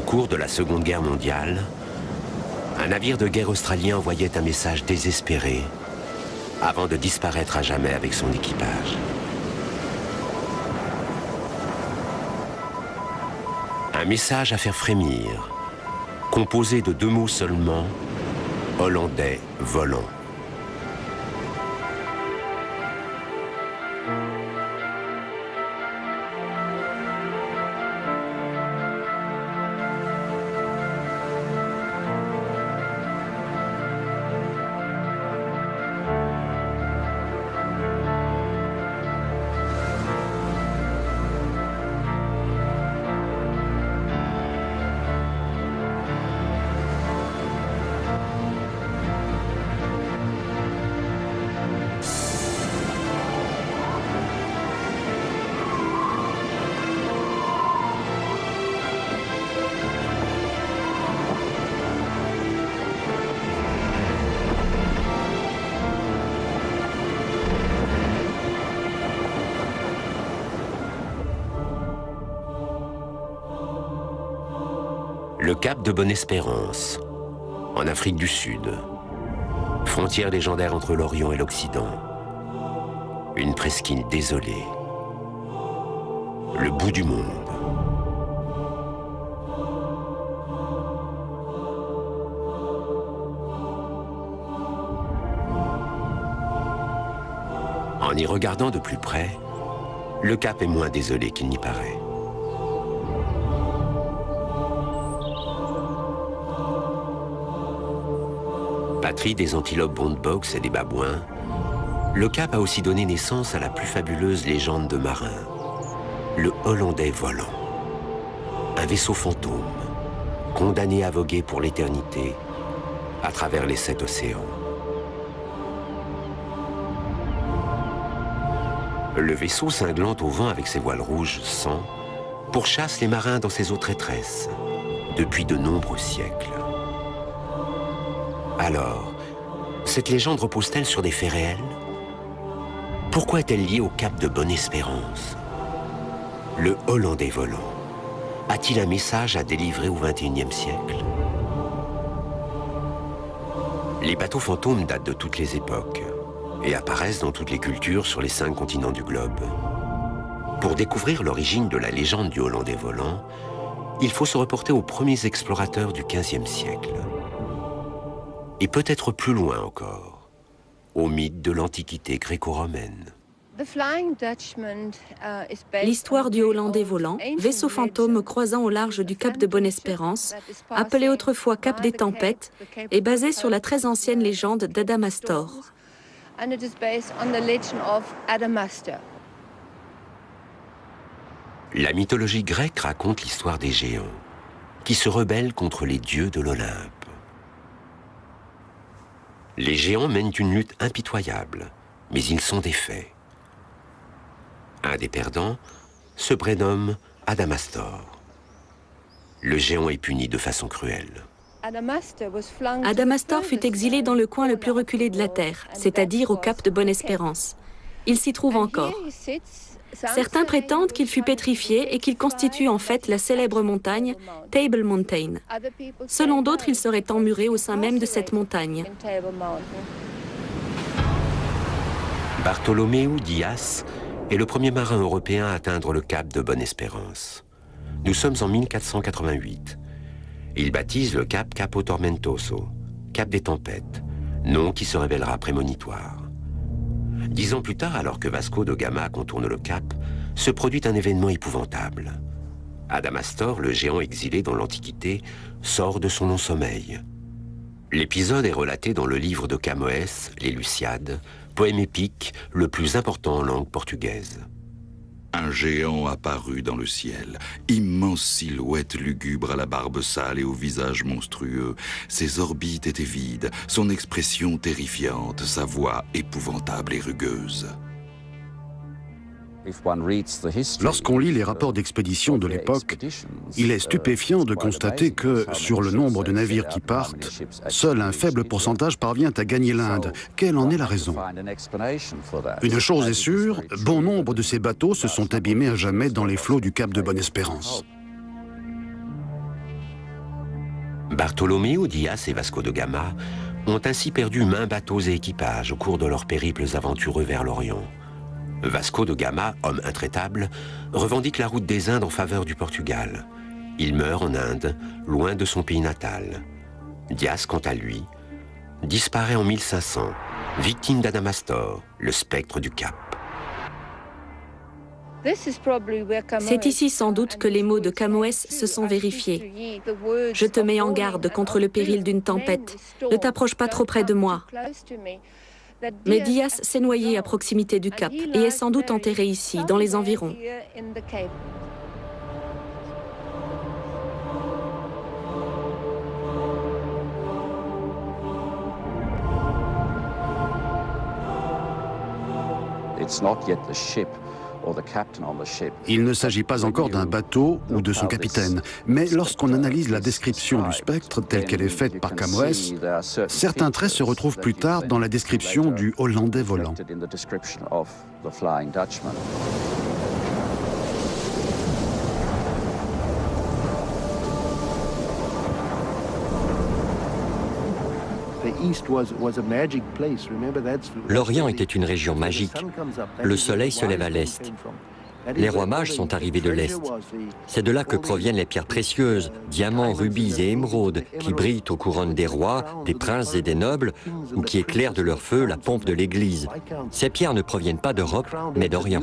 cours de la Seconde Guerre mondiale, un navire de guerre australien envoyait un message désespéré avant de disparaître à jamais avec son équipage. Un message à faire frémir, composé de 2 mots seulement, hollandais volant. Le cap de Bonne-Espérance, en Afrique du Sud, frontière légendaire entre l'Orient et l'Occident. Une presqu'île désolée, le bout du monde. En y regardant de plus près, le cap est moins désolé qu'il n'y paraît. Patrie des antilopes bondbox et des babouins, le cap a aussi donné naissance à la plus fabuleuse légende de marins, le Hollandais volant. Un vaisseau fantôme, condamné à voguer pour l'éternité à travers les 7 océans. Le vaisseau cinglant au vent avec ses voiles rouges sang pourchasse les marins dans ses eaux traîtresses depuis de nombreux siècles. Alors, cette légende repose-t-elle sur des faits réels? Pourquoi est-elle liée au cap de Bonne-Espérance? Le Hollandais volant a-t-il un message à délivrer au XXIe siècle? Les bateaux fantômes datent de toutes les époques et apparaissent dans toutes les cultures sur les 5 continents du globe. Pour découvrir l'origine de la légende du Hollandais volant, il faut se reporter aux premiers explorateurs du XVe siècle. Et peut-être plus loin encore, au mythe de l'Antiquité gréco-romaine. L'histoire du Hollandais volant, vaisseau fantôme croisant au large du cap de Bonne-Espérance, appelé autrefois cap des tempêtes, est basée sur la très ancienne légende d'Adamastor. La mythologie grecque raconte l'histoire des géants, qui se rebellent contre les dieux de l'Olympe. Les géants mènent une lutte impitoyable, mais ils sont défaits. Un des perdants se prénomme Adamastor. Le géant est puni de façon cruelle. Adamastor fut exilé dans le coin le plus reculé de la Terre, c'est-à-dire au cap de Bonne-Espérance. Il s'y trouve encore. Certains prétendent qu'il fut pétrifié et qu'il constitue en fait la célèbre montagne Table Mountain. Selon d'autres, il serait emmuré au sein même de cette montagne. Bartholoméu Dias est le premier marin européen à atteindre le cap de Bonne-Espérance. Nous sommes en 1488. Il baptise le cap Capo Tormentoso, cap des tempêtes, nom qui se révélera prémonitoire. 10 ans plus tard, alors que Vasco de Gama contourne le cap, se produit un événement épouvantable. Adamastor, le géant exilé dans l'Antiquité, sort de son long sommeil. L'épisode est relaté dans le livre de Camões, Les Lusiades, poème épique le plus important en langue portugaise. Un géant apparut dans le ciel, immense silhouette lugubre à la barbe sale et au visage monstrueux. Ses orbites étaient vides, son expression terrifiante, sa voix épouvantable et rugueuse. Lorsqu'on lit les rapports d'expédition de l'époque, il est stupéfiant de constater que, sur le nombre de navires qui partent, seul un faible pourcentage parvient à gagner l'Inde. Quelle en est la raison? Une chose est sûre, bon nombre de ces bateaux se sont abîmés à jamais dans les flots du cap de Bonne-Espérance. Bartholoméo Diaz et Vasco de Gama ont ainsi perdu maints bateaux et équipages au cours de leurs périples aventureux vers l'Orient. Vasco de Gama, homme intraitable, revendique la route des Indes en faveur du Portugal. Il meurt en Inde, loin de son pays natal. Diaz, quant à lui, disparaît en 1500, victime d'Adamastor, le spectre du Cap. C'est ici sans doute que les mots de Camões se sont vérifiés. Je te mets en garde contre le péril d'une tempête. Ne t'approche pas trop près de moi. Mais Diaz s'est noyé à proximité du Cap et est sans doute enterré ici, dans les environs. Il ne s'agit pas encore d'un bateau ou de son capitaine, mais lorsqu'on analyse la description du spectre telle qu'elle est faite par Camões, certains traits se retrouvent plus tard dans la description du Hollandais volant. L'Orient était une région magique. Le soleil se lève à l'est. Les rois mages sont arrivés de l'est. C'est de là que proviennent les pierres précieuses, diamants, rubis et émeraudes, qui brillent aux couronnes des rois, des princes et des nobles, ou qui éclairent de leur feu la pompe de l'église. Ces pierres ne proviennent pas d'Europe, mais d'Orient.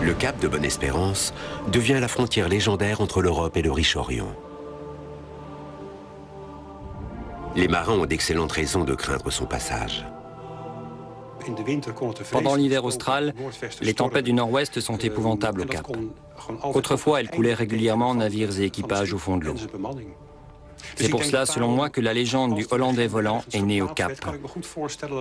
Le cap de Bonne-Espérance devient la frontière légendaire entre l'Europe et le riche Orient. Les marins ont d'excellentes raisons de craindre son passage. Pendant l'hiver austral, les tempêtes du nord-ouest sont épouvantables au Cap. Autrefois, elles coulaient régulièrement navires et équipages au fond de l'eau. C'est pour cela, selon moi, que la légende du Hollandais volant est née au Cap.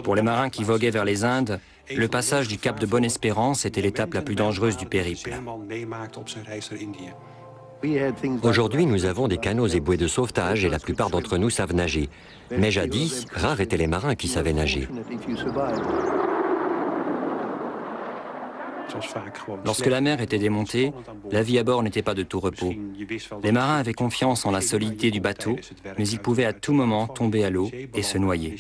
Pour les marins qui voguaient vers les Indes, le passage du Cap de Bonne-Espérance était l'étape la plus dangereuse du périple. Aujourd'hui, nous avons des canots et bouées de sauvetage et la plupart d'entre nous savent nager. Mais jadis, rares étaient les marins qui savaient nager. Lorsque la mer était démontée, la vie à bord n'était pas de tout repos. Les marins avaient confiance en la solidité du bateau, mais ils pouvaient à tout moment tomber à l'eau et se noyer.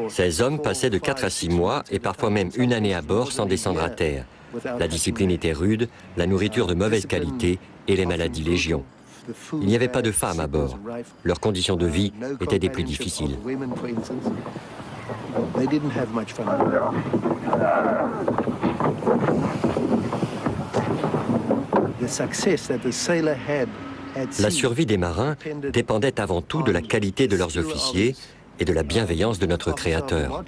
Ces hommes passaient de 4 à 6 mois et parfois même une année à bord sans descendre à terre. La discipline était rude, la nourriture de mauvaise qualité et les maladies légion. Il n'y avait pas de femmes à bord. Leurs conditions de vie étaient des plus difficiles. La survie des marins dépendait avant tout de la qualité de leurs officiers et de la bienveillance de notre Créateur.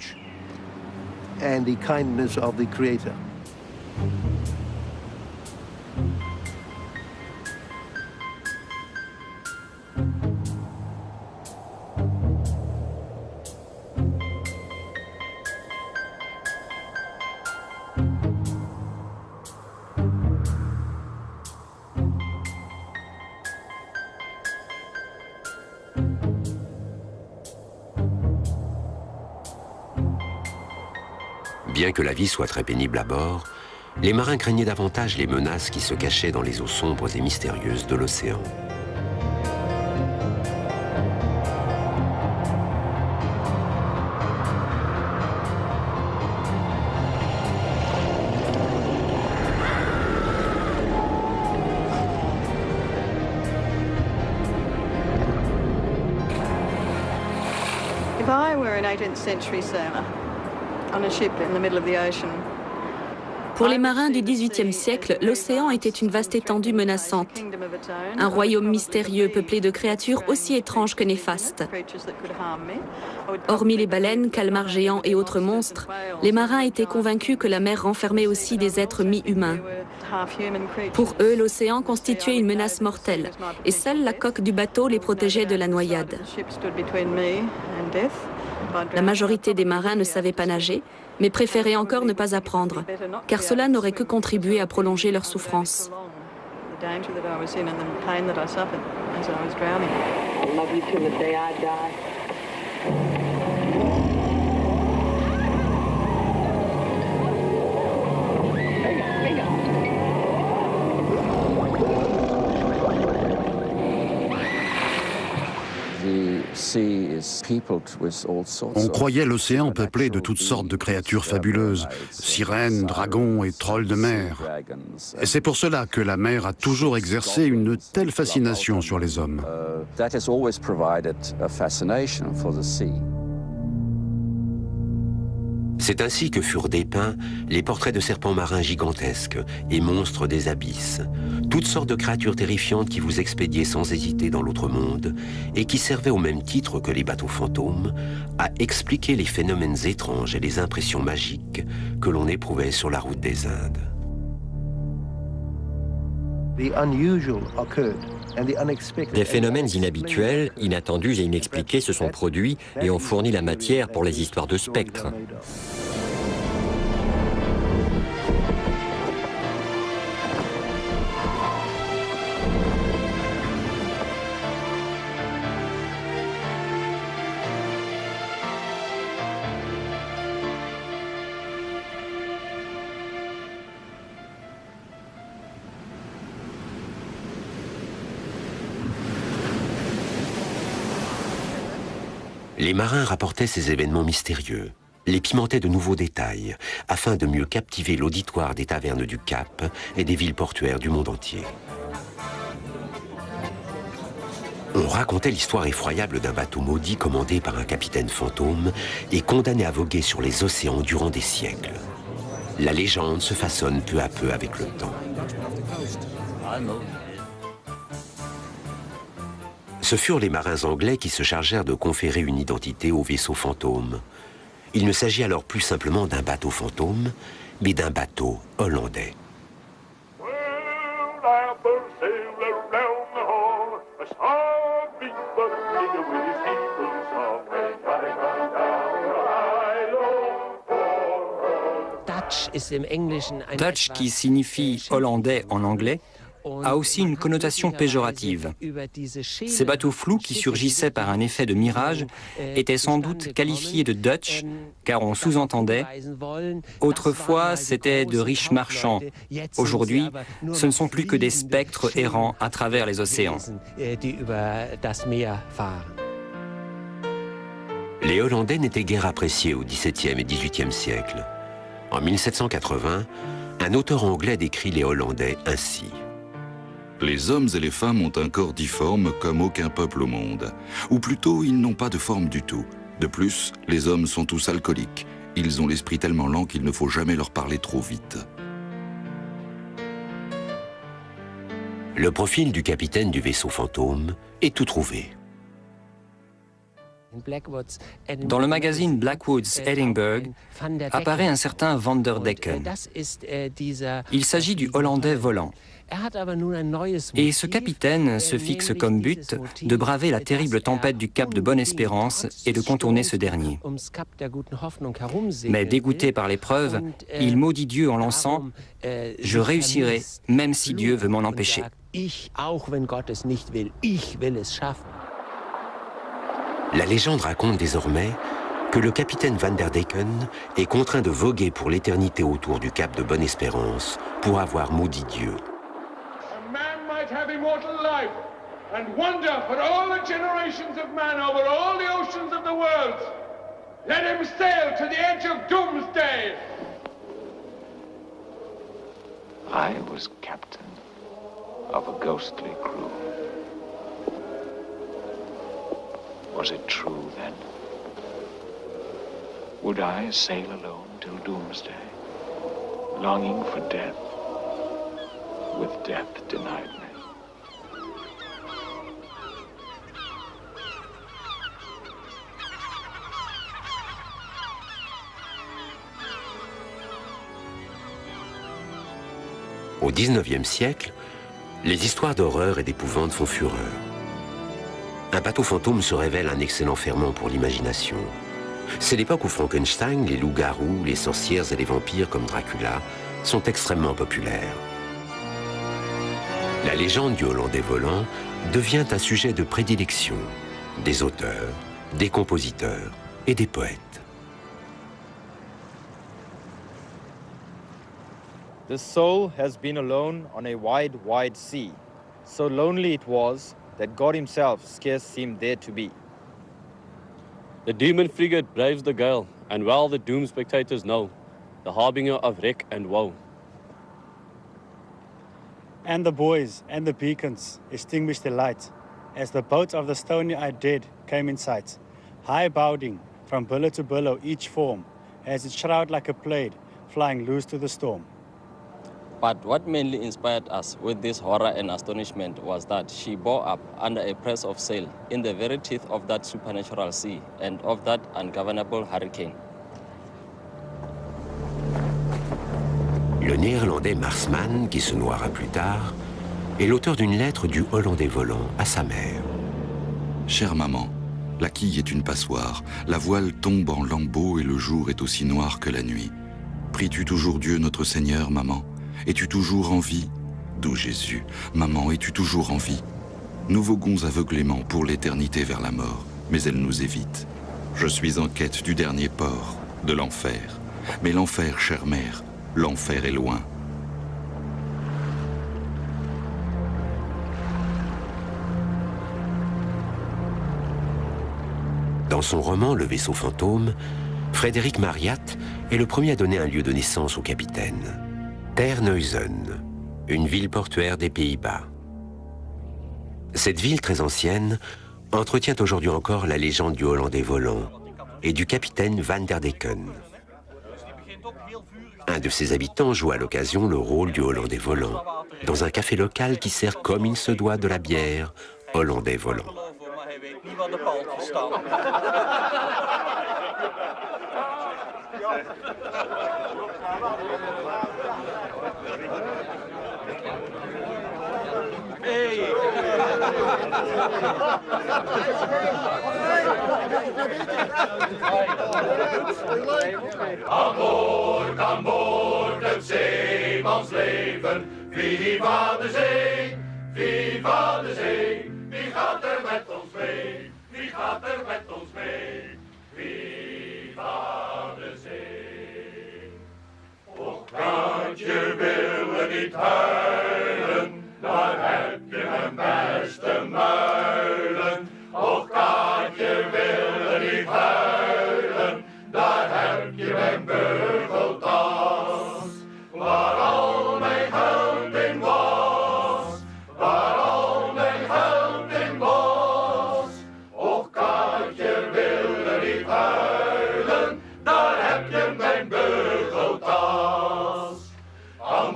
Bien que la vie soit très pénible à bord, les marins craignaient davantage les menaces qui se cachaient dans les eaux sombres et mystérieuses de l'océan. If I were an 18th century sailor on a ship in the middle of the ocean, Pour les marins du XVIIIe siècle, l'océan était une vaste étendue menaçante. Un royaume mystérieux peuplé de créatures aussi étranges que néfastes. Hormis les baleines, calmars géants et autres monstres, les marins étaient convaincus que la mer renfermait aussi des êtres mi-humains. Pour eux, l'océan constituait une menace mortelle, et seule la coque du bateau les protégeait de la noyade. La majorité des marins ne savaient pas nager, mais préféraient encore ne pas apprendre, car cela n'aurait que contribué à prolonger leur souffrance. On croyait l'océan peuplé de toutes sortes de créatures fabuleuses, sirènes, dragons et trolls de mer. Et c'est pour cela que la mer a toujours exercé une telle fascination sur les hommes. C'est ainsi que furent dépeints les portraits de serpents marins gigantesques et monstres des abysses, toutes sortes de créatures terrifiantes qui vous expédiaient sans hésiter dans l'autre monde et qui servaient au même titre que les bateaux fantômes à expliquer les phénomènes étranges et les impressions magiques que l'on éprouvait sur la route des Indes. Des phénomènes inhabituels, inattendus et inexpliqués se sont produits et ont fourni la matière pour les histoires de spectres. Les marins rapportaient ces événements mystérieux, les pimentaient de nouveaux détails, afin de mieux captiver l'auditoire des tavernes du Cap et des villes portuaires du monde entier. On racontait l'histoire effroyable d'un bateau maudit commandé par un capitaine fantôme et condamné à voguer sur les océans durant des siècles. La légende se façonne peu à peu avec le temps. Ce furent les marins anglais qui se chargèrent de conférer une identité au vaisseau fantôme. Il ne s'agit alors plus simplement d'un bateau fantôme, mais d'un bateau hollandais. Dutch, qui signifie hollandais en anglais, a aussi une connotation péjorative. Ces bateaux flous qui surgissaient par un effet de mirage étaient sans doute qualifiés de Dutch, car on sous-entendait « autrefois c'était de riches marchands, aujourd'hui ce ne sont plus que des spectres errants à travers les océans ». Les Hollandais n'étaient guère appréciés au XVIIe et XVIIIe siècle. En 1780, un auteur anglais décrit les Hollandais ainsi. Les hommes et les femmes ont un corps difforme comme aucun peuple au monde. Ou plutôt, ils n'ont pas de forme du tout. De plus, les hommes sont tous alcooliques. Ils ont l'esprit tellement lent qu'il ne faut jamais leur parler trop vite. Le profil du capitaine du vaisseau fantôme est tout trouvé. Dans le magazine Blackwood's Edinburgh apparaît un certain Van der Decken. Il s'agit du Hollandais volant. Et ce capitaine se fixe comme but de braver la terrible tempête du cap de Bonne-Espérance et de contourner ce dernier. Mais dégoûté par l'épreuve, il maudit Dieu en lançant « Je réussirai, même si Dieu veut m'en empêcher ». La légende raconte désormais que le capitaine Van der Decken est contraint de voguer pour l'éternité autour du cap de Bonne-Espérance pour avoir maudit Dieu. Have immortal life and wonder for all the generations of man over all the oceans of the world. Let him sail to the edge of doomsday. I was captain of a ghostly crew. Was it true then? Would I sail alone till doomsday, longing for death, with death denied me? Au XIXe siècle, les histoires d'horreur et d'épouvante font fureur. Un bateau fantôme se révèle un excellent ferment pour l'imagination. C'est l'époque où Frankenstein, les loups-garous, les sorcières et les vampires comme Dracula sont extrêmement populaires. La légende du Hollandais volant devient un sujet de prédilection des auteurs, des compositeurs et des poètes. The soul has been alone on a wide, wide sea. So lonely it was that God himself scarce seemed there to be. The demon frigate braves the gale, and well the doomed spectators know, the harbinger of wreck and woe. And the buoys and the beacons extinguished their light, as the boats of the stony-eyed dead came in sight, high bounding from billow to billow each form, as it shroud like a plaid flying loose to the storm. But what mainly inspired us with this horror and astonishment was that she bore up under a press of sail in the very teeth of that supernatural sea and of that ungovernable hurricane. Le néerlandais Marsman, qui se noiera plus tard, est l'auteur d'une lettre du Hollandais volant à sa mère. Chère maman, la quille est une passoire, la voile tombe en lambeaux et le jour est aussi noir que la nuit. Pries-tu toujours Dieu notre Seigneur, maman? Es-tu toujours en vie? Doux Jésus, maman, es-tu toujours en vie? Nous voguons aveuglément pour l'éternité vers la mort, mais elle nous évite. Je suis en quête du dernier port, de l'enfer. Mais l'enfer, chère mère, l'enfer est loin. Dans son roman Le vaisseau fantôme, Frédéric Marryat est le premier à donner un lieu de naissance au capitaine. Terneuzen, une ville portuaire des Pays-Bas. Cette ville très ancienne entretient aujourd'hui encore la légende du Hollandais volant et du capitaine Van der Decken. Un de ses habitants joue à l'occasion le rôle du Hollandais volant dans un café local qui sert comme il se doit de la bière Hollandais volant. Aan boord het zeemansleven. Viva de zee, viva de zee. Wie gaat er met ons mee? Wie gaat er met ons mee? Viva de zee. Och, Kaatje willen niet huilen, daar heb je mijn beste muilen. Och, Kaatje willen niet huilen, daar heb je mijn beugeltas. Waar al mijn geld in was, waar al mijn geld in was. Och, Kaatje willen niet huilen, daar heb je mijn beugeltas. Aan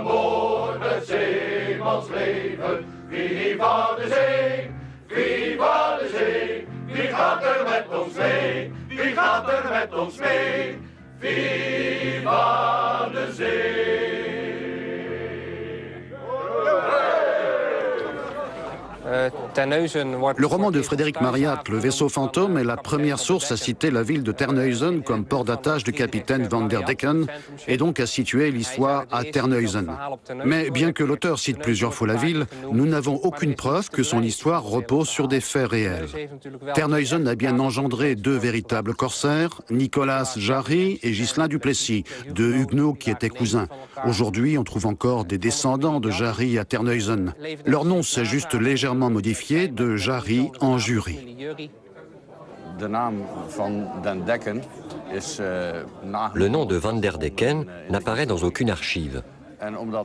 boord het zeemansleven, viva de zee, viva de zee. Wie gaat er met ons mee? Wie gaat er met ons mee? Viva de zee. Le roman de Frédéric Marryat, Le vaisseau fantôme, est la première source à citer la ville de Terneuzen comme port d'attache du capitaine Van der Decken et donc à situer l'histoire à Terneuzen. Mais bien que l'auteur cite plusieurs fois la ville, nous n'avons aucune preuve que son histoire repose sur des faits réels. Terneuzen a bien engendré deux véritables corsaires, Nicolas Jarry et Ghislain du Plessis, deux huguenots qui étaient cousins. Aujourd'hui, on trouve encore des descendants de Jarry à Terneuzen. Leur nom s'est juste légèrement modifié de Jarry en Jury. Le nom de Van der Decken n'apparaît dans aucune archive.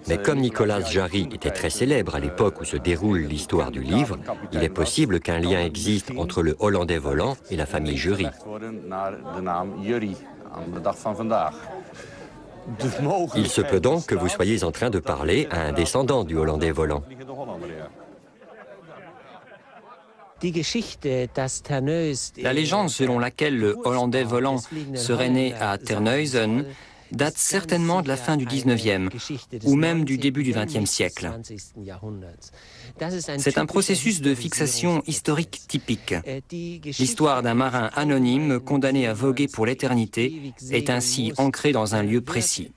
Mais comme Nicolas Jarry était très célèbre à l'époque où se déroule l'histoire du livre, il est possible qu'un lien existe entre le Hollandais volant et la famille Jury. Il se peut donc que vous soyez en train de parler à un descendant du Hollandais volant. La légende selon laquelle le Hollandais volant serait né à Terneuzen date certainement de la fin du 19e ou même du début du 20e siècle. C'est un processus de fixation historique typique. L'histoire d'un marin anonyme condamné à voguer pour l'éternité est ainsi ancrée dans un lieu précis.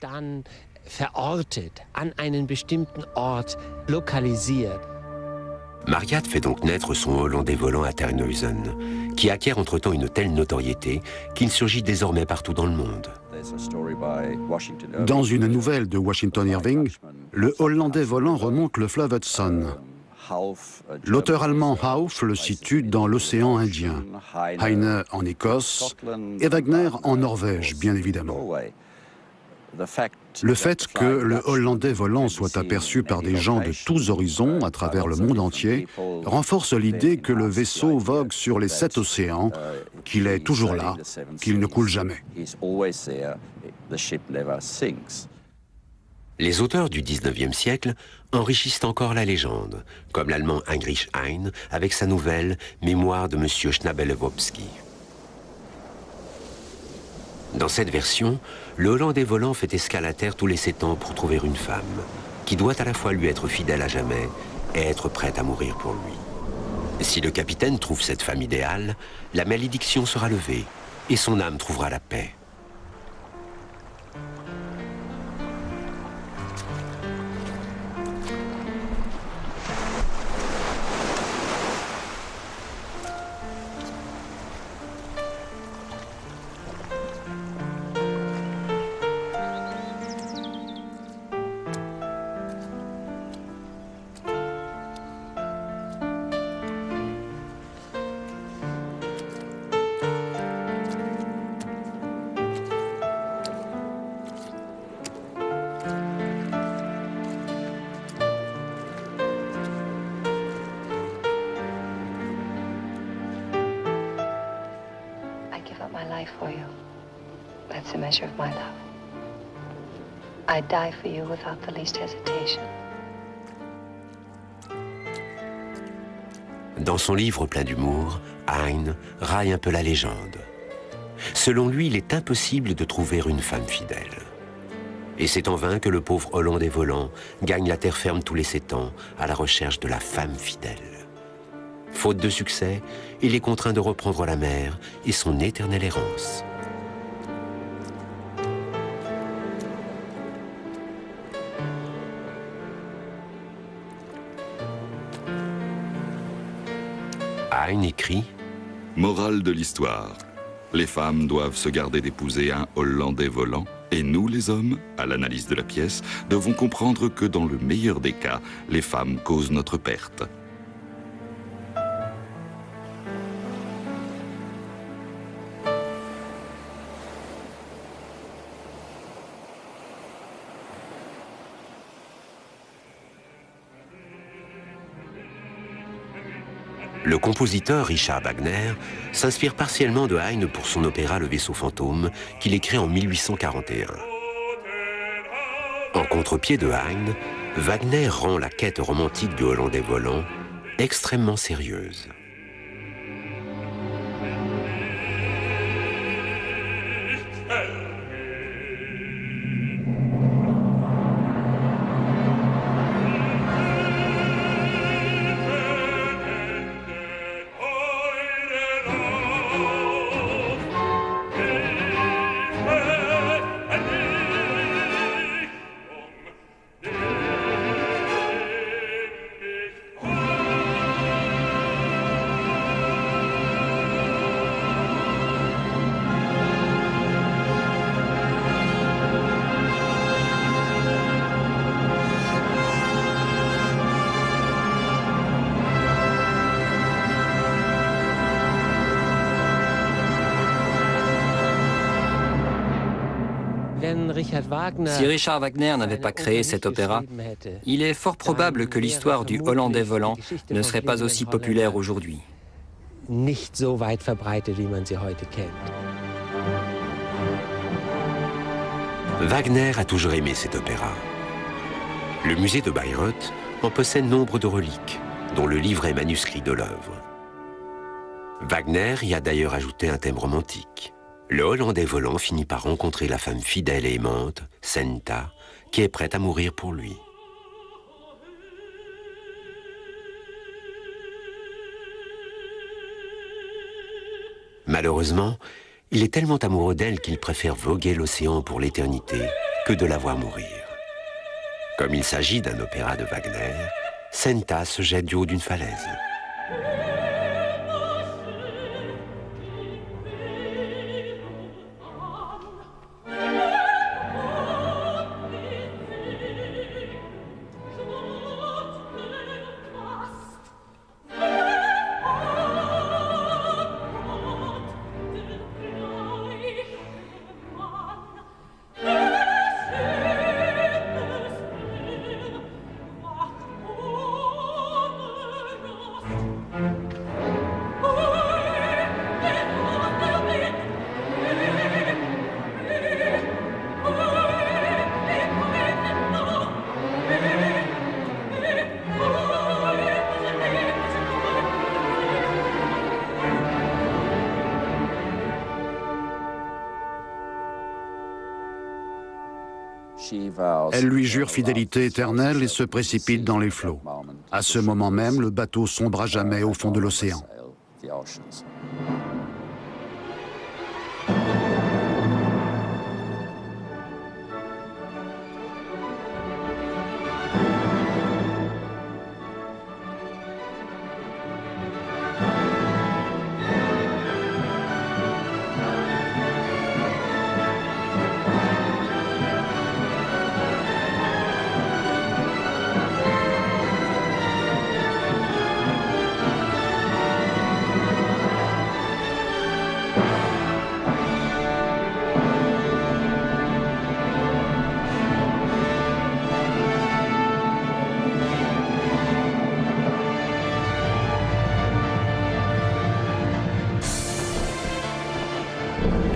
Marryat fait donc naître son Hollandais volant à Terneuzen, qui acquiert entre-temps une telle notoriété qu'il surgit désormais partout dans le monde. Dans une nouvelle de Washington Irving, le Hollandais volant remonte le fleuve Hudson. L'auteur allemand Hauff le situe dans l'océan Indien, Heine en Écosse et Wagner en Norvège, bien évidemment. Le fait que le Hollandais volant soit aperçu par des gens de tous horizons à travers le monde entier renforce l'idée que le vaisseau vogue sur les 7 océans, qu'il est toujours là, qu'il ne coule jamais. Les auteurs du XIXe siècle enrichissent encore la légende, comme l'allemand Heinrich Heine avec sa nouvelle « Mémoire de M. Schnabelewopski ». Dans cette version, le Hollandais volant fait escale à terre tous les 7 ans pour trouver une femme, qui doit à la fois lui être fidèle à jamais et être prête à mourir pour lui. Si le capitaine trouve cette femme idéale, la malédiction sera levée et son âme trouvera la paix. For you. That's the measure of my love. I'd die for you without the least hesitation. Dans son livre plein d'humour, Heine raille un peu la légende. Selon lui, il est impossible de trouver une femme fidèle. Et c'est en vain que le pauvre Hollandais volant gagne la terre ferme tous les 7 ans à la recherche de la femme fidèle. Faute de succès, il est contraint de reprendre la mer et son éternelle errance. Heine écrit « Morale de l'histoire. Les femmes doivent se garder d'épouser un Hollandais volant, et nous, les hommes, à l'analyse de la pièce, devons comprendre que dans le meilleur des cas, les femmes causent notre perte. » Le compositeur Richard Wagner s'inspire partiellement de Heine pour son opéra Le Vaisseau fantôme qu'il écrit en 1841. En contre-pied de Heine, Wagner rend la quête romantique du Hollandais volant extrêmement sérieuse. Si Richard Wagner n'avait pas créé cet opéra, il est fort probable que l'histoire du Hollandais volant ne serait pas aussi populaire aujourd'hui. Wagner a toujours aimé cet opéra. Le musée de Bayreuth en possède nombre de reliques, dont le livret manuscrit de l'œuvre. Wagner y a d'ailleurs ajouté un thème romantique. Le Hollandais volant finit par rencontrer la femme fidèle et aimante, Senta, qui est prête à mourir pour lui. Malheureusement, il est tellement amoureux d'elle qu'il préfère voguer l'océan pour l'éternité que de la voir mourir. Comme il s'agit d'un opéra de Wagner, Senta se jette du haut d'une falaise. Elle lui jure fidélité éternelle et se précipite dans les flots. À ce moment même, le bateau sombre à jamais au fond de l'océan.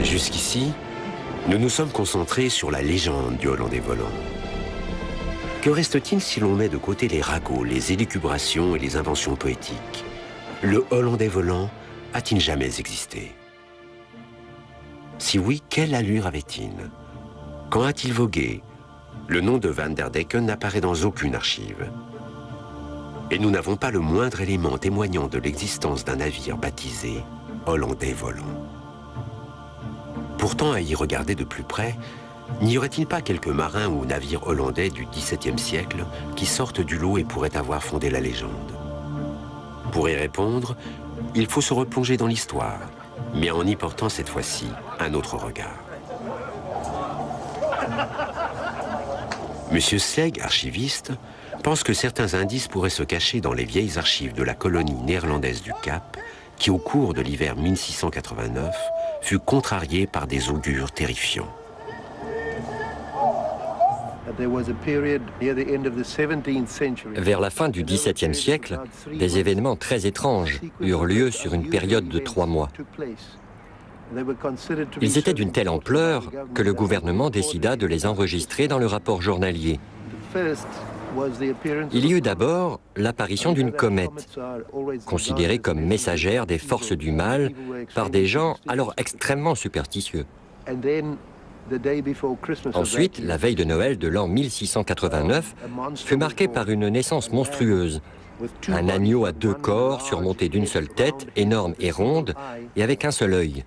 Jusqu'ici, nous nous sommes concentrés sur la légende du Hollandais volant. Que reste-t-il si l'on met de côté les ragots, les élucubrations et les inventions poétiques? Le Hollandais volant a-t-il jamais existé? Si oui, quelle allure avait-il? Quand a-t-il vogué? Le nom de Van der Decken n'apparaît dans aucune archive. Et nous n'avons pas le moindre élément témoignant de l'existence d'un navire baptisé Hollandais volant. Pourtant, à y regarder de plus près, n'y aurait-il pas quelques marins ou navires hollandais du XVIIe siècle qui sortent du lot et pourraient avoir fondé la légende? Pour y répondre, il faut se replonger dans l'histoire, mais en y portant cette fois-ci un autre regard. Monsieur Slegg, archiviste, pense que certains indices pourraient se cacher dans les vieilles archives de la colonie néerlandaise du Cap, qui au cours de l'hiver 1689 fut contrariée par des augures terrifiants. Vers la fin du XVIIe siècle, des événements très étranges eurent lieu sur une période de 3 mois. Ils étaient d'une telle ampleur que le gouvernement décida de les enregistrer dans le rapport journalier. Il y eut d'abord l'apparition d'une comète, considérée comme messagère des forces du mal par des gens alors extrêmement superstitieux. Ensuite, la veille de Noël de l'an 1689 fut marquée par une naissance monstrueuse. Un agneau à 2 corps surmonté d'une seule tête, énorme et ronde, et avec un seul œil.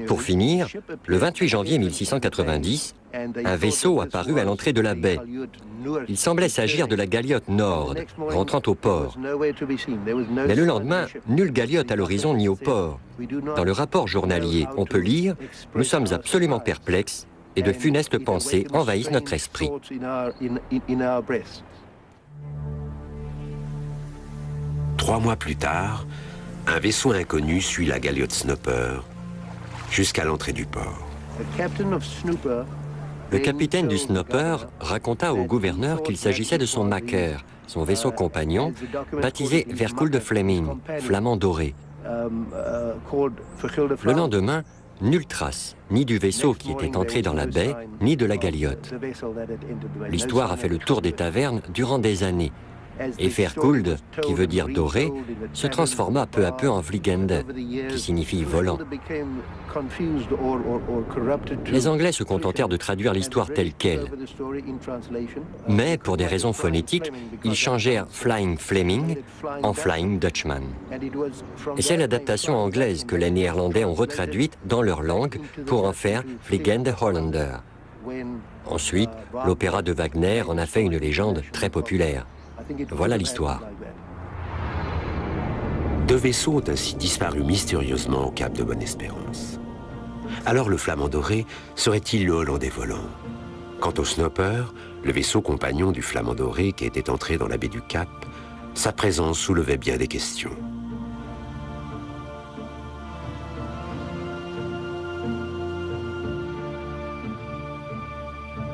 Pour finir, le 28 janvier 1690, un vaisseau apparut à l'entrée de la baie. Il semblait s'agir de la galiote Nord, rentrant au port. Mais le lendemain, nulle galiote à l'horizon ni au port. Dans le rapport journalier, on peut lire « Nous sommes absolument perplexes et de funestes pensées envahissent notre esprit ». 3 mois plus tard, un vaisseau inconnu suit la galiote Snooper jusqu'à l'entrée du port. Le capitaine du Snooper raconta au gouverneur qu'il s'agissait de son macaire, son vaisseau compagnon, baptisé Verkulde Fleming, flamand doré. Le lendemain, nulle trace, ni du vaisseau qui était entré dans la baie, ni de la galiote. L'histoire a fait le tour des tavernes durant des années. Et Verkuld, qui veut dire doré, se transforma peu à peu en Vliegende, qui signifie volant. Les Anglais se contentèrent de traduire l'histoire telle qu'elle. Mais, pour des raisons phonétiques, ils changèrent Flying Fleming en Flying Dutchman. Et c'est l'adaptation anglaise que les Néerlandais ont retraduite dans leur langue pour en faire Vliegende Hollander. Ensuite, l'opéra de Wagner en a fait une légende très populaire. Voilà l'histoire. 2 vaisseaux ont ainsi disparu mystérieusement au cap de Bonne-Espérance. Alors le Flamand doré serait-il le Hollandais volant? Quant au Snopper, le vaisseau compagnon du Flamand doré qui était entré dans la baie du Cap, sa présence soulevait bien des questions.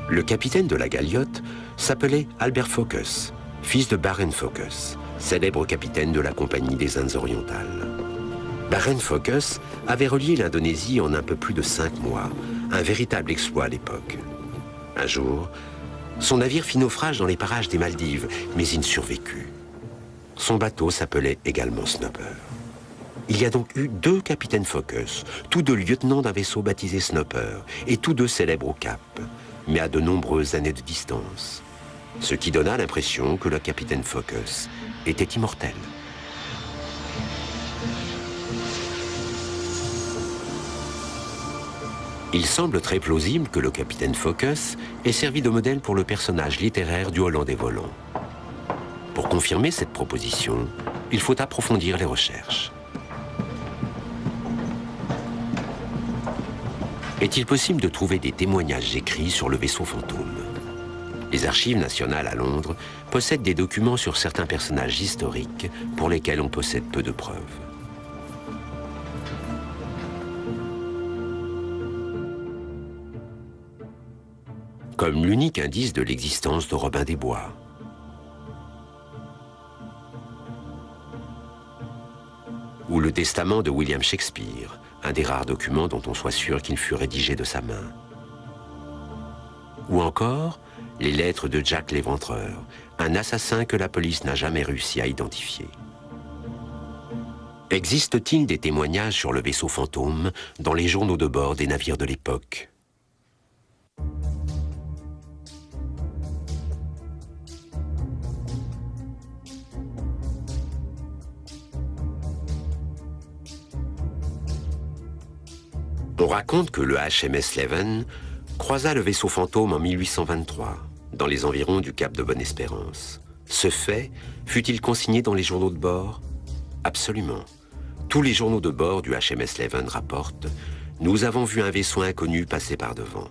Le capitaine de la galiote s'appelait Albert Focus, fils de Baron Focus, célèbre capitaine de la Compagnie des Indes orientales. Baron Focus avait relié l'Indonésie en un peu plus de 5 mois, un véritable exploit à l'époque. Un jour, son navire fit naufrage dans les parages des Maldives, mais il survécut. Son bateau s'appelait également Snopper. Il y a donc eu 2 capitaines Focus, tous 2 lieutenants d'un vaisseau baptisé Snopper, et tous 2 célèbres au Cap, mais à de nombreuses années de distance. Ce qui donna l'impression que le capitaine Focus était immortel. Il semble très plausible que le capitaine Focus ait servi de modèle pour le personnage littéraire du Hollandais volant. Pour confirmer cette proposition, il faut approfondir les recherches. Est-il possible de trouver des témoignages écrits sur le vaisseau fantôme? Les Archives nationales à Londres possèdent des documents sur certains personnages historiques pour lesquels on possède peu de preuves. Comme l'unique indice de l'existence de Robin des Bois. Ou le testament de William Shakespeare, un des rares documents dont on soit sûr qu'il fut rédigé de sa main. Ou encore, les lettres de Jack l'Éventreur, un assassin que la police n'a jamais réussi à identifier. Existe-t-il des témoignages sur le vaisseau fantôme dans les journaux de bord des navires de l'époque? On raconte que le HMS Leven croisa le vaisseau fantôme en 1823, dans les environs du cap de Bonne-Espérance. Ce fait fut-il consigné dans les journaux de bord? Absolument. Tous les journaux de bord du HMS Leven rapportent « Nous avons vu un vaisseau inconnu passer par devant ».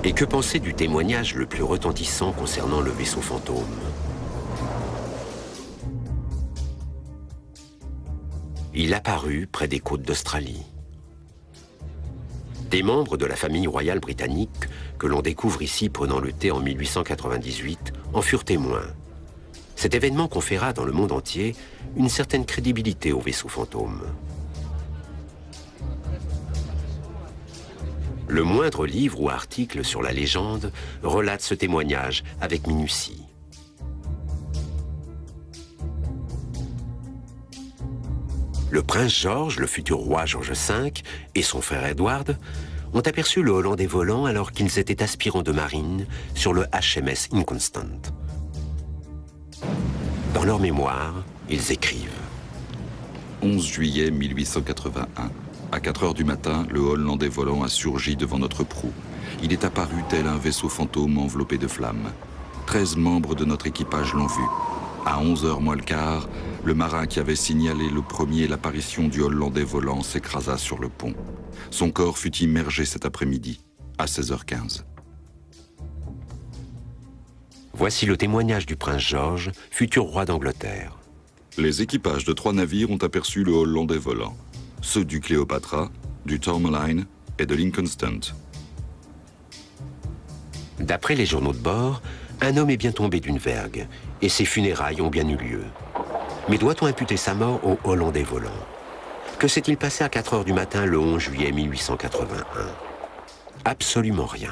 Et que penser du témoignage le plus retentissant concernant le vaisseau fantôme? Il apparut près des côtes d'Australie. Des membres de la famille royale britannique, que l'on découvre ici prenant le thé en 1898, en furent témoins. Cet événement conféra dans le monde entier une certaine crédibilité au vaisseau fantôme. Le moindre livre ou article sur la légende relate ce témoignage avec minutie. Le prince George, le futur roi George V, et son frère Edward ont aperçu le Hollandais volant alors qu'ils étaient aspirants de marine sur le HMS Inconstant. Dans leur mémoire, ils écrivent « 11 juillet 1881. À 4 heures du matin, le Hollandais volant a surgi devant notre proue. Il est apparu tel un vaisseau fantôme enveloppé de flammes. 13 membres de notre équipage l'ont vu. À 11h moins le quart, le marin qui avait signalé le premier l'apparition du Hollandais volant s'écrasa sur le pont. Son corps fut immergé cet après-midi, à 16h15. Voici le témoignage du prince George, futur roi d'Angleterre. Les équipages de 3 navires ont aperçu le Hollandais volant. Ceux du Cléopatra, du Tourmaline et de l'Inconstant. D'après les journaux de bord, Un homme est bien tombé d'une vergue et ses funérailles ont bien eu lieu. Mais doit-on imputer sa mort aux Hollandais volants? Que s'est-il passé à 4 heures du matin le 11 juillet 1881? Absolument rien.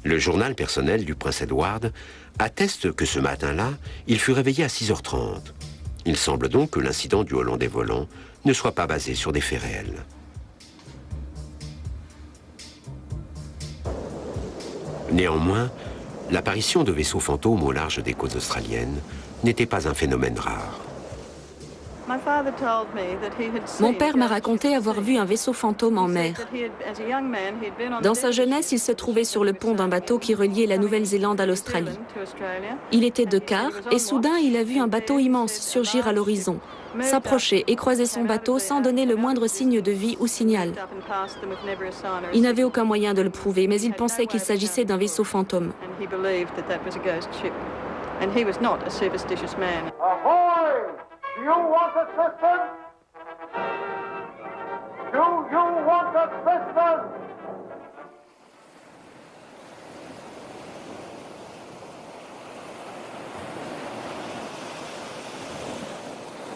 Le journal personnel du prince Edward atteste que ce matin-là, il fut réveillé à 6h30. Il semble donc que l'incident du Hollandais volant ne soit pas basé sur des faits réels. Néanmoins, l'apparition de vaisseaux fantômes au large des côtes australiennes n'était pas un phénomène rare. Mon père m'a raconté avoir vu un vaisseau fantôme en mer. Dans sa jeunesse, il se trouvait sur le pont d'un bateau qui reliait la Nouvelle-Zélande à l'Australie. Il était de quart et soudain, il a vu un bateau immense surgir à l'horizon, s'approcher et croiser son bateau sans donner le moindre signe de vie ou signal. Il n'avait aucun moyen de le prouver, mais il pensait qu'il s'agissait d'un vaisseau fantôme. Do you want assistance? Do you want assistance?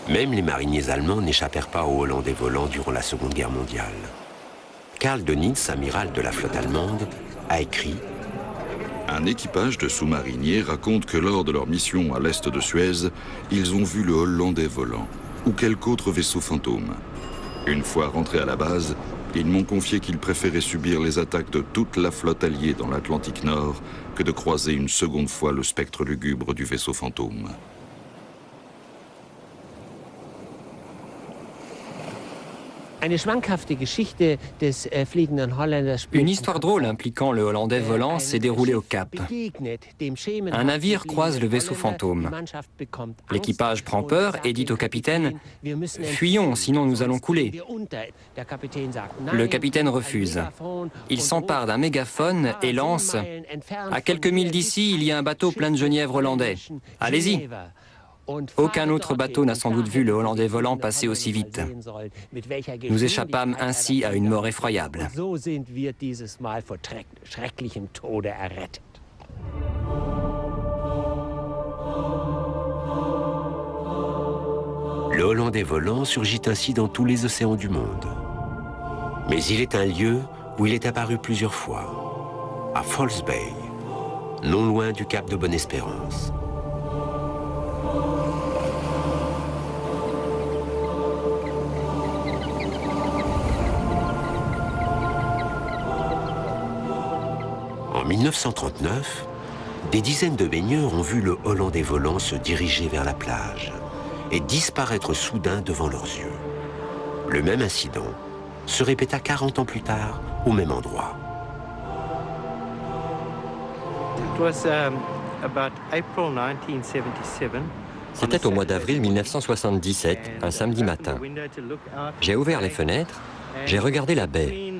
Même les mariniers allemands n'échappèrent pas aux Hollandais volants durant la Seconde Guerre mondiale. Karl Dönitz, amiral de la flotte allemande, a écrit: Un équipage de sous-mariniers raconte que lors de leur mission à l'est de Suez, ils ont vu le Hollandais volant ou quelque autre vaisseau fantôme. Une fois rentrés à la base, ils m'ont confié qu'ils préféraient subir les attaques de toute la flotte alliée dans l'Atlantique Nord que de croiser une seconde fois le spectre lugubre du vaisseau fantôme. Une histoire drôle impliquant le Hollandais volant s'est déroulée au Cap. Un navire croise le vaisseau fantôme. L'équipage prend peur et dit au capitaine « Fuyons, sinon nous allons couler ». Le capitaine refuse. Il s'empare d'un mégaphone et lance « À quelques milles d'ici, il y a un bateau plein de genièvres hollandais. Allez-y !» Aucun autre bateau n'a sans doute vu le Hollandais volant passer aussi vite. Nous échappâmes ainsi à une mort effroyable. Le Hollandais volant surgit ainsi dans tous les océans du monde. Mais il est un lieu où il est apparu plusieurs fois, à False Bay, non loin du cap de Bonne-Espérance. En 1939, des dizaines de baigneurs ont vu le Hollandais volant se diriger vers la plage et disparaître soudain devant leurs yeux. Le même incident se répéta 40 ans plus tard au même endroit. C'était au mois d'avril 1977, un samedi matin. J'ai ouvert les fenêtres, j'ai regardé la baie.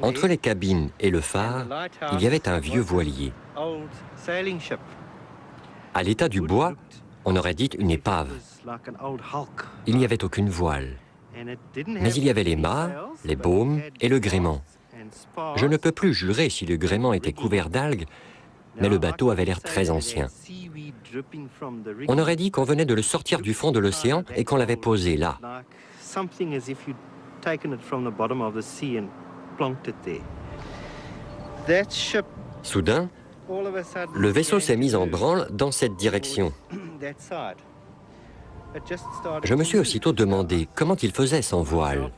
Entre les cabines et le phare, il y avait un vieux voilier. À l'état du bois, on aurait dit une épave. Il n'y avait aucune voile. Mais il y avait les mâts, les baumes et le gréement. Je ne peux plus jurer si le gréement était couvert d'algues, mais le bateau avait l'air très ancien. On aurait dit qu'on venait de le sortir du fond de l'océan et qu'on l'avait posé là. Soudain, le vaisseau s'est mis en branle dans cette direction. Je me suis aussitôt demandé comment il faisait sans voile.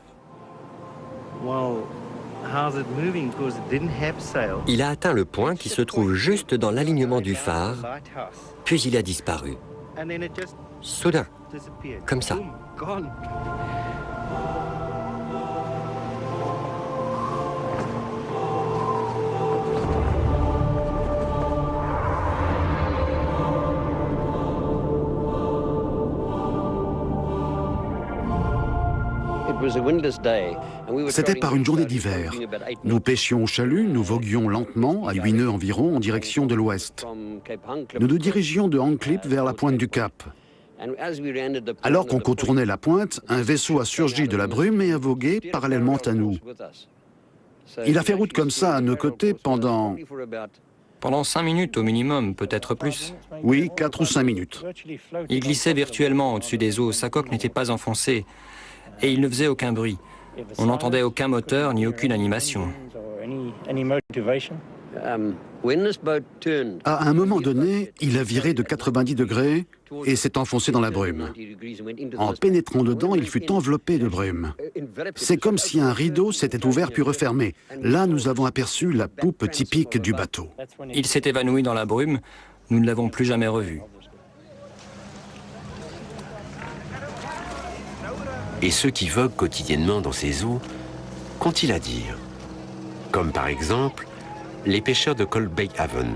Il a atteint le point qui se trouve juste dans l'alignement du phare, puis il a disparu. Soudain, comme ça. C'était par une journée d'hiver. Nous pêchions au chalut, nous voguions lentement, à 8 nœuds environ, en direction de l'ouest. Nous nous dirigions de Handcliffe vers la pointe du Cap. Alors qu'on contournait la pointe, un vaisseau a surgi de la brume et a vogué parallèlement à nous. Il a fait route comme ça à nos côtés pendant Pendant 5 minutes au minimum, peut-être plus. Oui, 4 ou 5 minutes. Il glissait virtuellement au-dessus des eaux, sa coque n'était pas enfoncée et il ne faisait aucun bruit. On n'entendait aucun moteur ni aucune animation. À un moment donné, il a viré de 90 degrés et s'est enfoncé dans la brume. En pénétrant dedans, il fut enveloppé de brume. C'est comme si un rideau s'était ouvert puis refermé. Là, nous avons aperçu la poupe typique du bateau. Il s'est évanoui dans la brume, nous ne l'avons plus jamais revu. Et ceux qui voguent quotidiennement dans ces eaux, qu'ont-ils à dire? Comme par exemple les pêcheurs de Cold Bay Haven.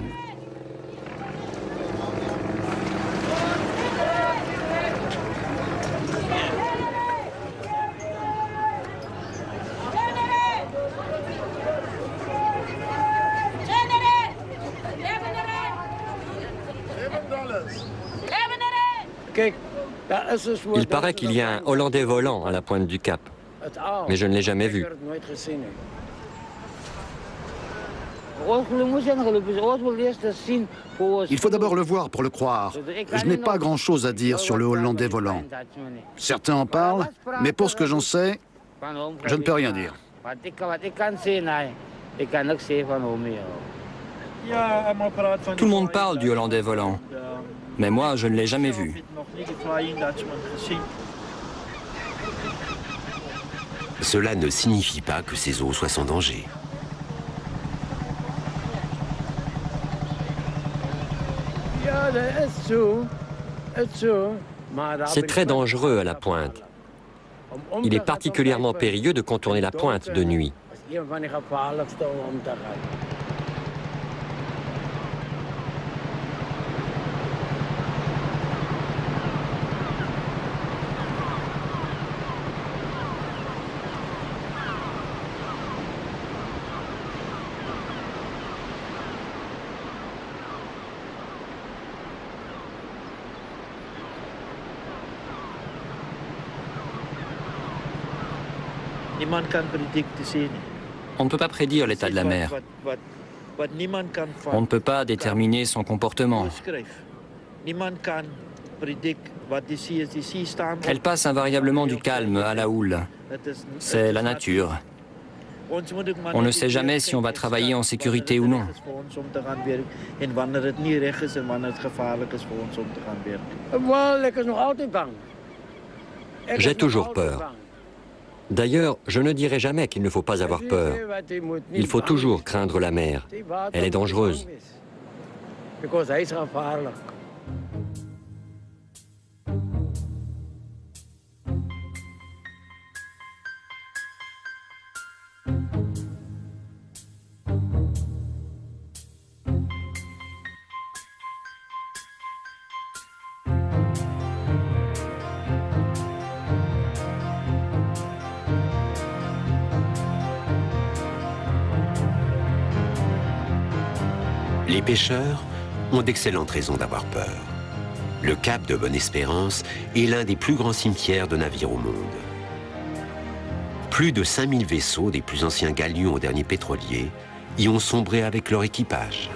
Il paraît qu'il y a un Hollandais volant à la pointe du cap, mais je ne l'ai jamais vu. Il faut d'abord le voir pour le croire. Je n'ai pas grand-chose à dire sur le Hollandais volant. Certains en parlent, mais pour ce que j'en sais, je ne peux rien dire. Tout le monde parle du Hollandais volant, mais moi, je ne l'ai jamais vu. Cela ne signifie pas que ces eaux soient sans danger. C'est très dangereux à la pointe. Il est particulièrement périlleux de contourner la pointe de nuit. On ne peut pas prédire l'état de la mer. On ne peut pas déterminer son comportement. Elle passe invariablement du calme à la houle. C'est la nature. On ne sait jamais si on va travailler en sécurité ou non. J'ai toujours peur. D'ailleurs, je ne dirai jamais qu'il ne faut pas avoir peur. Il faut toujours craindre la mer. Elle est dangereuse. Les pêcheurs ont d'excellentes raisons d'avoir peur. Le cap de Bonne-Espérance est l'un des plus grands cimetières de navires au monde. Plus de 5000 vaisseaux des plus anciens galions aux derniers pétroliers y ont sombré avec leur équipage.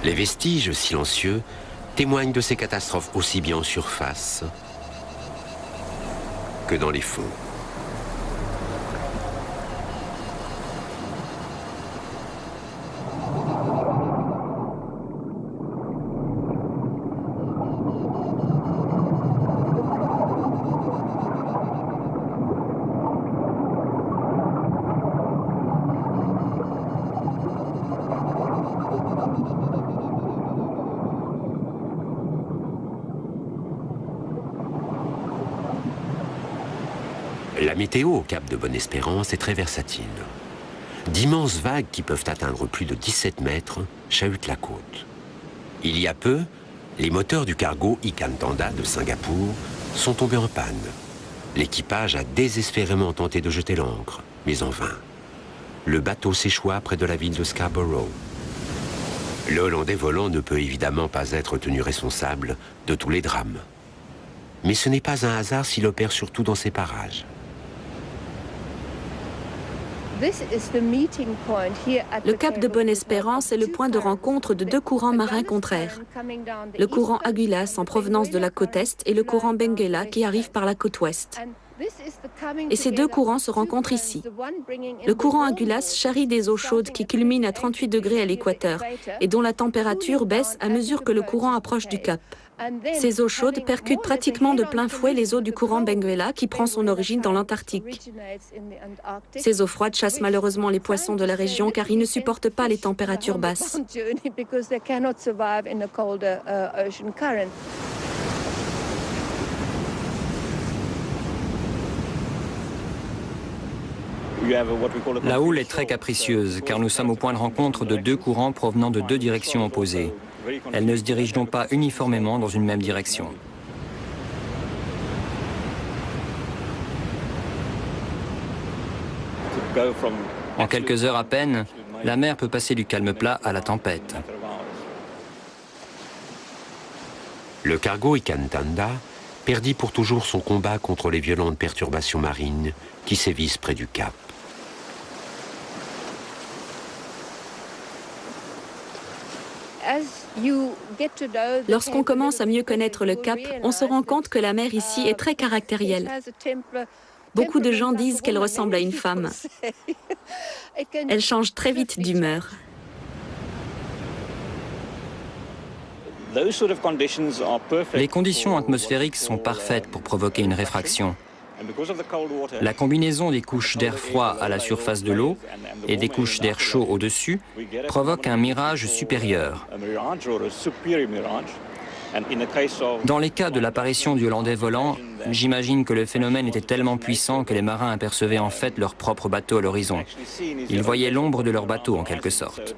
Les vestiges silencieux témoignent de ces catastrophes aussi bien en surface que dans les fonds. La météo au cap de Bonne-Espérance est très versatile. D'immenses vagues qui peuvent atteindre plus de 17 mètres chahutent la côte. Il y a peu, les moteurs du cargo Ikantanda de Singapour sont tombés en panne. L'équipage a désespérément tenté de jeter l'ancre, mais en vain. Le bateau s'échoua près de la ville de Scarborough. Le Hollandais volant ne peut évidemment pas être tenu responsable de tous les drames. Mais ce n'est pas un hasard s'il opère surtout dans ces parages. Le cap de Bonne-Espérance est le point de rencontre de deux courants marins contraires. Le courant Agulhas en provenance de la côte est et le courant Benguela qui arrive par la côte ouest. Et ces deux courants se rencontrent ici. Le courant Agulhas charrie des eaux chaudes qui culminent à 38 degrés à l'équateur et dont la température baisse à mesure que le courant approche du cap. Ces eaux chaudes percutent pratiquement de plein fouet les eaux du courant Benguela qui prend son origine dans l'Antarctique. Ces eaux froides chassent malheureusement les poissons de la région car ils ne supportent pas les températures basses. La houle est très capricieuse car nous sommes au point de rencontre de deux courants provenant de deux directions opposées. Elles ne se dirigent donc pas uniformément dans une même direction. En quelques heures à peine, la mer peut passer du calme plat à la tempête. Le cargo Ikantanda perdit pour toujours son combat contre les violentes perturbations marines qui sévissent près du Cap. Lorsqu'on commence à mieux connaître le Cap, on se rend compte que la mer ici est très caractérielle. Beaucoup de gens disent qu'elle ressemble à une femme. Elle change très vite d'humeur. Les conditions atmosphériques sont parfaites pour provoquer une réfraction. La combinaison des couches d'air froid à la surface de l'eau et des couches d'air chaud au-dessus provoque un mirage supérieur. Dans les cas de l'apparition du Hollandais volant, j'imagine que le phénomène était tellement puissant que les marins apercevaient en fait leur propre bateau à l'horizon. Ils voyaient l'ombre de leur bateau en quelque sorte.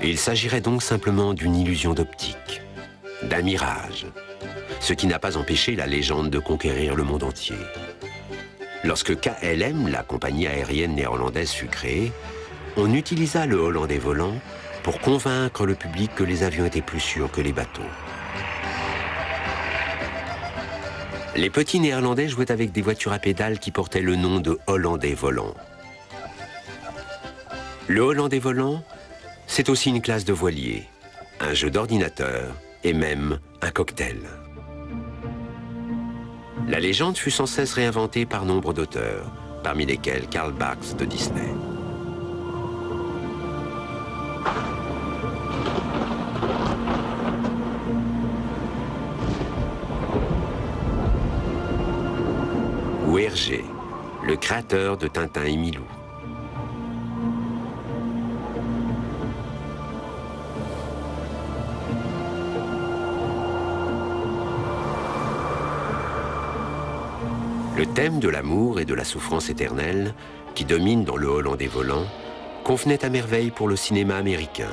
Il s'agirait donc simplement d'une illusion d'optique, d'un mirage, ce qui n'a pas empêché la légende de conquérir le monde entier. Lorsque KLM, la compagnie aérienne néerlandaise, fut créée, on utilisa le Hollandais volant pour convaincre le public que les avions étaient plus sûrs que les bateaux. Les petits Néerlandais jouaient avec des voitures à pédales qui portaient le nom de Hollandais volant. Le Hollandais volant, c'est aussi une classe de voilier, un jeu d'ordinateur et même un cocktail. La légende fut sans cesse réinventée par nombre d'auteurs, parmi lesquels Carl Barks de Disney. Ou Hergé, le créateur de Tintin et Milou. Le thème de l'amour et de la souffrance éternelle, qui domine dans le Hollandais volant, convenait à merveille pour le cinéma américain.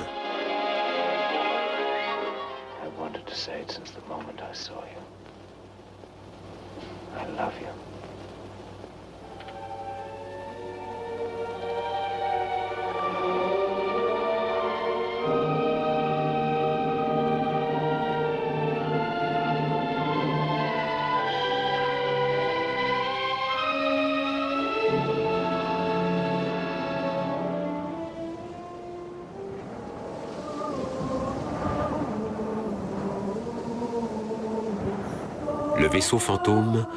Le vaisseau fantôme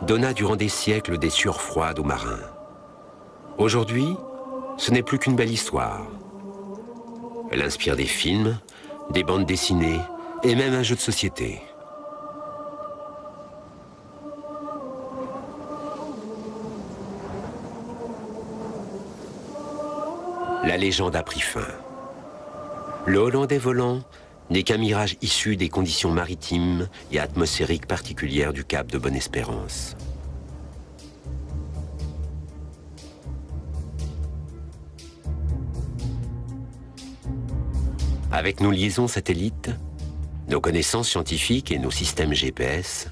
donna durant des siècles des sueurs froides aux marins. Aujourd'hui, ce n'est plus qu'une belle histoire. Elle inspire des films, des bandes dessinées et même un jeu de société. La légende a pris fin. Le Hollandais volant n'est qu'un mirage issu des conditions maritimes et atmosphériques particulières du Cap de Bonne-Espérance. Avec nos liaisons satellites, nos connaissances scientifiques et nos systèmes GPS,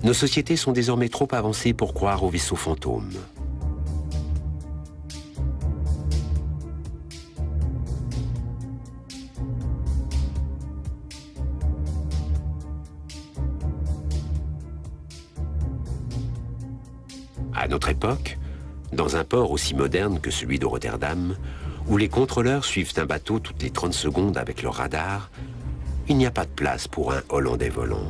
nos sociétés sont désormais trop avancées pour croire aux vaisseaux fantômes. À notre époque, dans un port aussi moderne que celui de Rotterdam, où les contrôleurs suivent un bateau toutes les 30 secondes avec leur radar, il n'y a pas de place pour un Hollandais volant.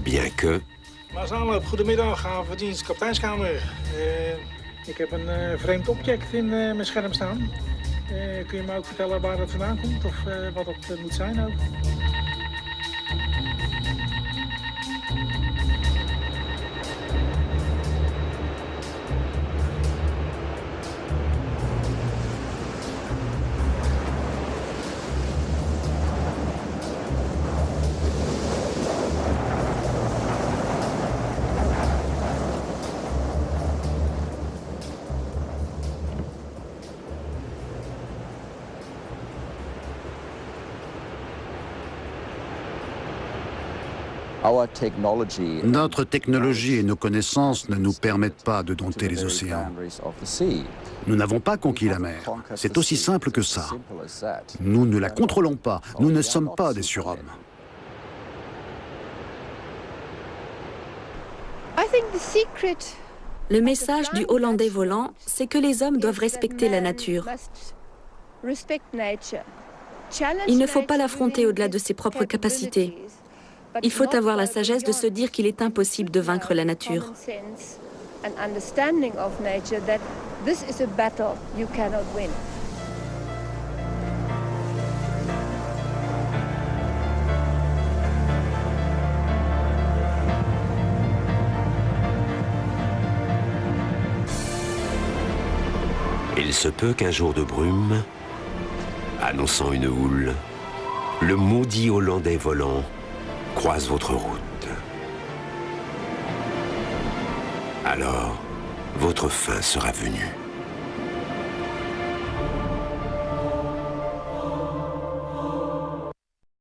Bien que... Maas Aanloop, goedemiddag, havendienst, kapiteinskamer. Ik heb een vreemd object in mijn scherm staan. Kun je me ook vertellen waar dat vandaan komt of wat dat moet zijn ook? Notre technologie et nos connaissances ne nous permettent pas de dompter les océans. Nous n'avons pas conquis la mer. C'est aussi simple que ça. Nous ne la contrôlons pas. Nous ne sommes pas des surhommes. Le message du Hollandais volant, c'est que les hommes doivent respecter la nature. Il ne faut pas l'affronter au-delà de ses propres capacités. Il faut avoir la sagesse de se dire qu'il est impossible de vaincre la nature. Il se peut qu'un jour de brume, annonçant une houle, le maudit Hollandais volant croise votre route. Alors, votre fin sera venue.